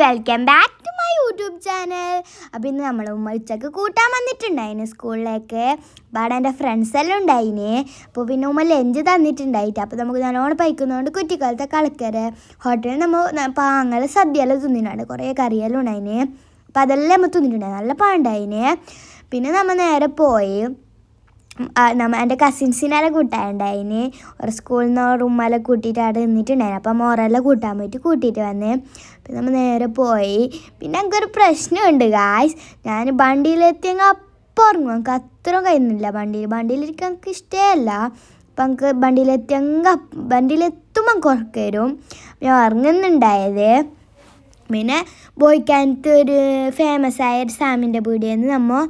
Welcome back to my YouTube channel. അപ്പോൾ ഇന്ന് നമ്മൾ ഉച്ചക്ക് കൂട്ടാൻ വന്നിട്ടുണ്ടായിന് സ്കൂളിലേക്ക്. അപ്പോൾ എൻ്റെ ഫ്രണ്ട്സ് എല്ലാം ഉണ്ടായിന്. അപ്പോൾ പിന്നെ ഉമ്മ ലഞ്ച് തന്നിട്ടുണ്ടായിട്ട് അപ്പോൾ നമുക്ക് നല്ലോണം പൈക്കുന്നതുകൊണ്ട് കുറ്റിക്കാലത്തെ കളിക്കര് ഹോട്ടലിൽ നമ്മൾ പാങ്ങൾ സദ്യയെല്ലാം തിന്നിട്ടുണ്ട്. കുറേ കറിയെല്ലാം ഉണ്ടായിന്. അപ്പോൾ അതെല്ലാം നമ്മൾ തിന്നിട്ടുണ്ടായി, നല്ല പാണ്ടായിന്. പിന്നെ നമ്മൾ നേരെ പോയി എൻ്റെ കസിൻസിനെല്ലാം കൂട്ടാനുണ്ടായിന്. ഒരു സ്കൂളിൽ നിന്ന് റൂമെല്ലാം കൂട്ടിയിട്ട് അവിടെ നിന്നിട്ടുണ്ടായിരുന്നു. അപ്പം മോറെല്ലാം കൂട്ടാൻ പോയിട്ട് കൂട്ടിയിട്ട് വന്ന് പിന്നെ നമ്മൾ നേരെ പോയി. പിന്നെ എനിക്കൊരു പ്രശ്നമുണ്ട് ഗായ്സ്, ഞാൻ വണ്ടിയിലെത്തിയെങ്കിൽ അപ്പം ഉറങ്ങും. എനിക്ക് അത്രയും കഴിയുന്നില്ല വണ്ടിയിലിരിക്കാൻ എനിക്ക് ഇഷ്ടമല്ല. അപ്പം എനിക്ക് വണ്ടിയിലെത്തുമ്പോൾ എനിക്ക് ഉറക്കം വരും. ഞാൻ ഉറങ്ങുന്നുണ്ടായത്. പിന്നെ ബോയ്ക്കാനത്ത് ഒരു ഫേമസ് ആയ ഒരു സാമിൻ്റെ പീടികയിൽ നിന്ന് നമ്മൾ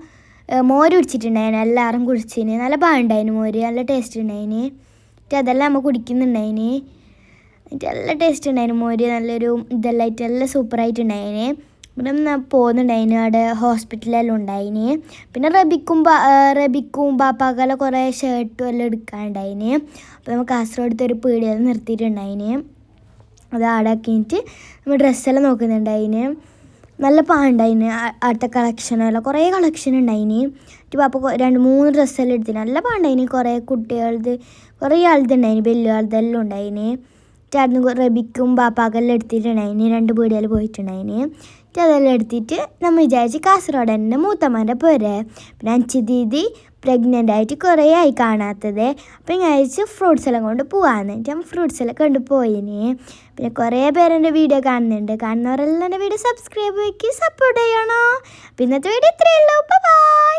മോര് കുടിച്ചിട്ടുണ്ടായിന്. എല്ലാവരും കുടിച്ചിന്, നല്ല പാടുണ്ടായിന് മോര്, നല്ല ടേസ്റ്റ് ഉണ്ടായിന്. എന്നിട്ട് അതെല്ലാം നമ്മൾ കുടിക്കുന്നുണ്ടായിന്. എന്നിട്ട് നല്ല ടേസ്റ്റ് ഉണ്ടായിന് മോര്, നല്ലൊരു ഇതെല്ലാം ആയിട്ട് നല്ല സൂപ്പറായിട്ടുണ്ടായിന്. പിന്നെ പോകുന്നുണ്ടായിന്, അവിടെ ഹോസ്പിറ്റലെല്ലാം ഉണ്ടായിന്. പിന്നെ റബിക്കും ബാപ്പാക്കെല്ലാം കുറേ ഷർട്ടും എല്ലാം എടുക്കാനുണ്ടായിന്. അപ്പോൾ നമ്മൾ കാസർഗോഡത്തെ ഒരു പീടികയിൽ നിർത്തിയിട്ടുണ്ടായിന്. അത് അവിടെ ആക്കിയിട്ട് നമ്മൾ ഡ്രസ്സെല്ലാം നോക്കുന്നുണ്ടായിന്. നല്ല പാണ്ടായിന്. അടുത്ത കളക്ഷനെല്ലാം കുറേ കളക്ഷൻ ഉണ്ടായിന്. അപ്പോൾ 2-3 ഡ്രസ്സെല്ലാം എടുത്തിന്, നല്ല പാണ്ടായിന്. കുറേ കുട്ടികളത് കുറേ ആളതുണ്ടായിന്, വലിയ ആളതെല്ലാം ഉണ്ടായിന്. അവിടുന്ന് റബിക്കും ബാപ്പാക്കെല്ലാം എടുത്തിട്ടുണ്ടായിന്. 2 പീടികയിൽ പോയിട്ടുണ്ടായിന്. അതെല്ലാം എടുത്തിട്ട് നമ്മൾ വിചാരിച്ച് കാസർഗോഡ് തന്നെ മൂത്തമ്മൻ്റെ പോരെ. പിന്നെ അഞ്ച് ദീദി പ്രഗ്നൻ്റ് ആയിട്ട് കുറേ ആയി കാണാത്തത്. അപ്പം ഞാൻ വിചാരിച്ച് ഫ്രൂട്ട്സ് എല്ലാം കൊണ്ട് പോകാമെന്ന്. ഞാൻ ഫ്രൂട്ട്സ് എല്ലാം കൊണ്ട് പോയിന്. പിന്നെ കുറേ പേരെൻ്റെ വീഡിയോ കാണുന്നുണ്ട്. കാണുന്നവരെല്ലാം എൻ്റെ വീഡിയോ സബ്സ്ക്രൈബ് ആക്കി സപ്പോർട്ട് ചെയ്യണോ. പിന്നെ ഇന്നത്തെ വീഡിയോ ഇത്രയേ ഉള്ളൂ. ബൈ.